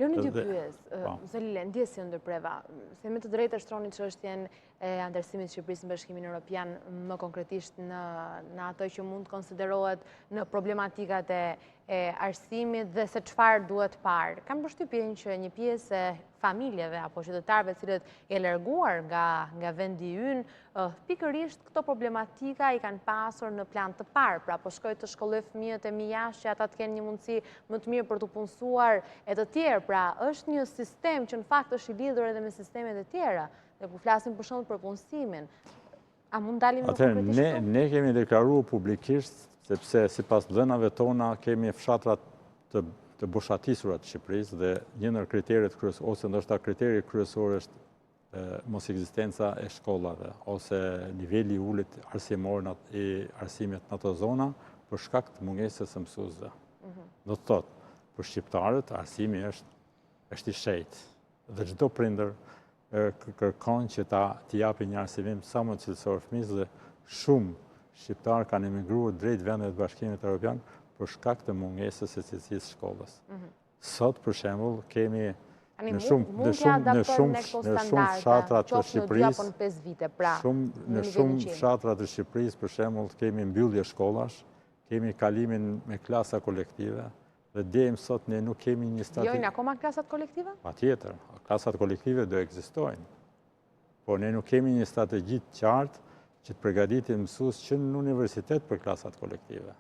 Lëni dy pyes, Zolile, ndjesi ndërpreva, se me të drejtë shtroni çështjen e anëtarësimit të Shqipërisë në Bashkimin Evropian, më konkretisht në ato që mund të konsiderohet në problematikat e arsimit dhe se çfarë duhet parë. Kam përshtypjen që një pjesë e familjeve apo qytetarëve të cilët e larguar nga vendi ynë, pikërisht këto problematika i kanë pasur në plan të parë, pra po shkojnë të shkollojnë fëmijët e mi jashtë që ata të kenë një mundësi më të mirë për të punësuar e të tjerë, pra është një sistem që në fakt është i lidhur edhe me sistemet e tjera, dhe ku flasim për shembull për punësimin. A mund dalim në konkretisht? Ne kemi deklaruar publikisht, sepse sipas dhënave tona kemi fshatrat të boshatisura të Shqipërisë dhe një ndër kriteret kryesore, ose ndoshta kriteri kryesor është mos ekzistenca e shkollave ose niveli i ulët arsimor i arsimit në ato zona për shkak të mungesës së mësuesve. Do të thotë, për shqiptarët arsimi është i shejtë dhe çdo prindër kërkon që t'i japi një arsimim sa më cilësor fëmijës dhe shumë shqiptarë kanë emigruar drejt vendeve të Bashkimit Evropian për shkak të mungesës së cilësisë së shkollës. Sot, për shembull, kemi në shumë fshatra të Shqipërisë, në shumë fshatra të Shqipërisë, për shembull, kemi mbyllje shkollash, kemi kalimin me klasa kolektive, dhe djem sot ne nuk kemi një strategji. Jojnë akoma klasat kolektive? Patjetër, klasat kolektive do ekzistojnë. Por ne nuk kemi një strategji të qartë që të përgatitim mësues që në universitet për klasat kolektive.